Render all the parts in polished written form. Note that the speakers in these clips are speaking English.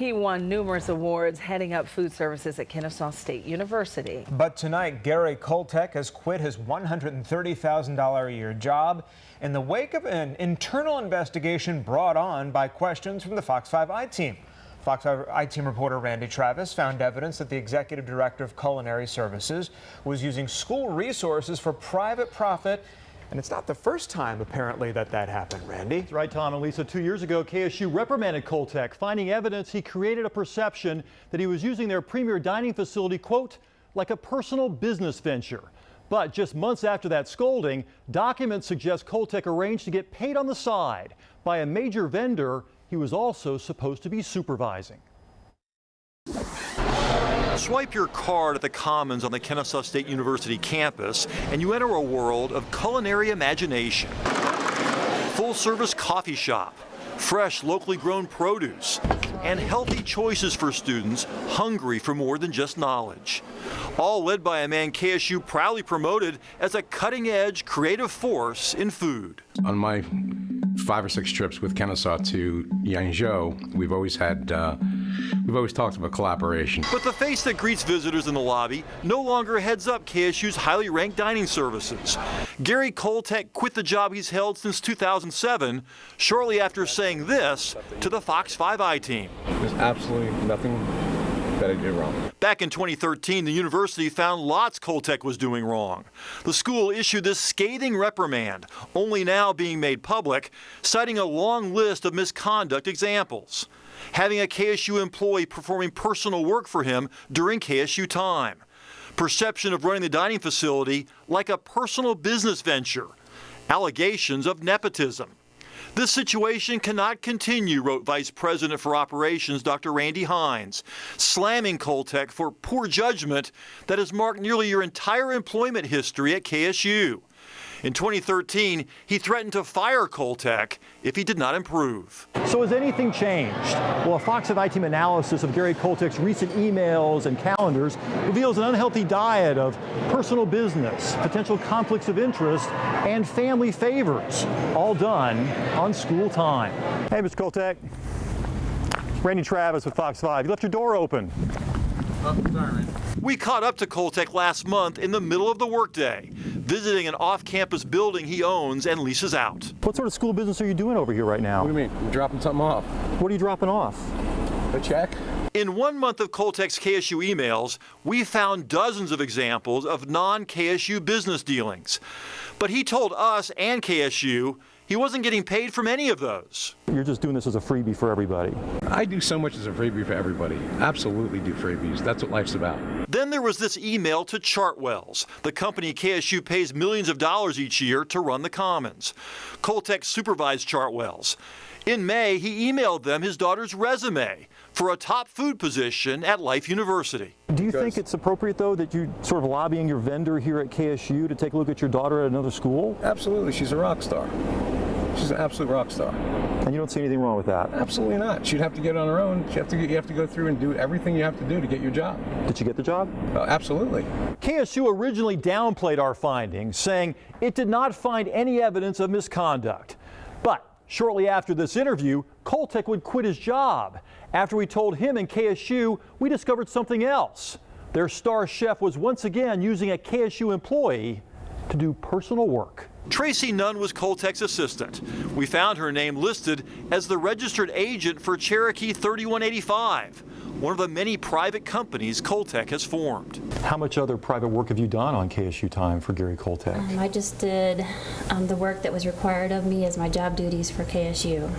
He won numerous awards heading up food services at Kennesaw State University. But tonight, Gary Coltek has quit his $130,000 a year job in the wake of an internal investigation brought on by questions from the Fox 5 I-Team. Fox 5 I-Team reporter Randy Travis found evidence that the executive director of Culinary Services was using school resources for private profit. And it's not the first time, apparently, that happened, Randy. That's right, Tom and Lisa. 2 years ago, KSU reprimanded Coltek, finding evidence he created a perception that he was using their premier dining facility, quote, like a personal business venture. But just months after that scolding, documents suggest Coltek arranged to get paid on the side by a major vendor he was also supposed to be supervising. Swipe your card at the Commons on the Kennesaw State University campus, and you enter a world of culinary imagination. Full-service coffee shop, fresh locally grown produce, and healthy choices for students hungry for more than just knowledge. All led by a man KSU proudly promoted as a cutting-edge creative force in food. On my 5 or 6 trips with Kennesaw to Yangzhou, we've always talked about collaboration. But the face that greets visitors in the lobby no longer heads up KSU's highly ranked dining services. Gary Coltek quit the job he's held since 2007, shortly after saying this to the Fox 5 I-Team. There's absolutely nothing that I did wrong. Back in 2013, the university found lots Coltek was doing wrong. The school issued this scathing reprimand, only now being made public, citing a long list of misconduct examples. Having a KSU employee performing personal work for him during KSU time. Perception of running the dining facility like a personal business venture. Allegations of nepotism. This situation cannot continue, wrote Vice President for Operations Dr. Randy Hines, slamming Coltek for poor judgment that has marked nearly your entire employment history at KSU. In 2013, he threatened to fire Coltek if he did not improve. So has anything changed? Well, a Fox 5 I-Team analysis of Gary Coltek's recent emails and calendars reveals an unhealthy diet of personal business, potential conflicts of interest, and family favors, all done on school time. Hey, Mr. Coltek. Randy Travis with Fox 5. You left your door open. Oh, sorry, Randy. We caught up to Coltek last month in the middle of the workday, visiting an off-campus building he owns and leases out. What sort of school business are you doing over here right now? What do you mean? I'm dropping something off. What are you dropping off? A check? In 1 month of Coltek's KSU emails, we found dozens of examples of non-KSU business dealings. But he told us and KSU he wasn't getting paid from any of those. You're just doing this as a freebie for everybody. I do so much as a freebie for everybody. Absolutely do freebies. That's what life's about. Then there was this email to Chartwells, the company KSU pays millions of dollars each year to run the Commons. Coltek supervised Chartwells. In May, he emailed them his daughter's resume for a top food position at Life University. Do you think it's appropriate, though, that you sort of lobbying your vendor here at KSU to take a look at your daughter at another school? Absolutely. She's a rock star. She's an absolute rock star. And you don't see anything wrong with that? Absolutely not. She'd have to get on her own. You have to go through and do everything you have to do to get your job. Did she get the job? Absolutely. KSU originally downplayed our findings, saying it did not find any evidence of misconduct. But shortly after this interview, Coltek would quit his job. After we told him and KSU, we discovered something else. Their star chef was once again using a KSU employee to do personal work. Tracy Nunn was Coltek's assistant. We found her name listed as the registered agent for Cherokee 3185, one of the many private companies Coltek has formed. How much other private work have you done on KSU time for Gary Coltek? I just did the work that was required of me as my job duties for KSU,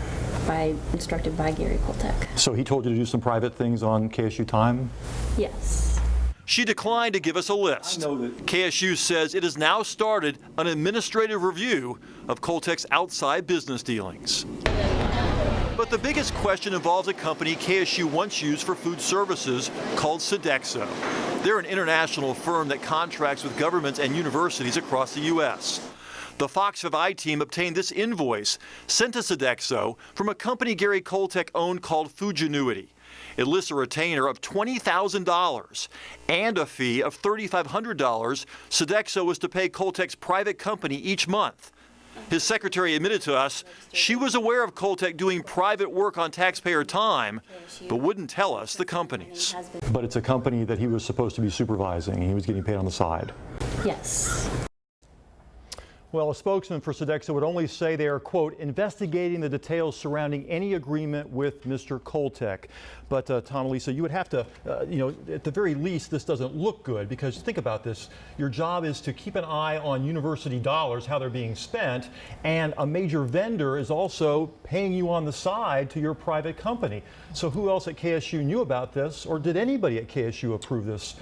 instructed by Gary Coltek. So he told you to do some private things on KSU time? Yes. She declined to give us a list. KSU says it has now started an administrative review of Coltek's outside business dealings. But the biggest question involves a company KSU once used for food services called Sodexo. They're an international firm that contracts with governments and universities across the U.S. The Fox 5 I-Team obtained this invoice sent to Sodexo from a company Gary Coltek owned called Foodgenuity. It lists a retainer of $20,000 and a fee of $3,500 Sodexo was to pay Coltek's private company each month. His secretary admitted to us she was aware of Coltek doing private work on taxpayer time, but wouldn't tell us the companies. But it's a company that he was supposed to be supervising. He was getting paid on the side. Yes. Well, a spokesman for Sodexo would only say they are, quote, investigating the details surrounding any agreement with Mr. Coltek. But Tom, Lisa, you would have to, at the very least, this doesn't look good, because think about this. Your job is to keep an eye on university dollars, how they're being spent, and a major vendor is also paying you on the side to your private company. So who else at KSU knew about this, or did anybody at KSU approve this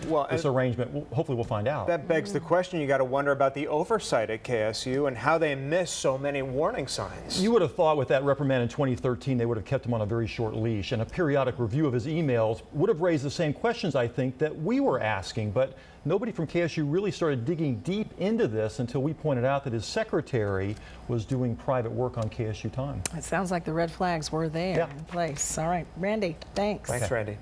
arrangement? Hopefully we'll find out. That begs the question. You got to wonder about the oversight at KSU and how they miss so many warning signs. You would have thought with that reprimand in 2013 they would have kept him on a very short leash, and a periodic review of his emails would have raised the same questions, I think, that we were asking. But nobody from KSU really started digging deep into this until we pointed out that his secretary was doing private work on KSU time. It sounds like the red flags were there in place. All right, Randy, thanks. Thanks, Randy.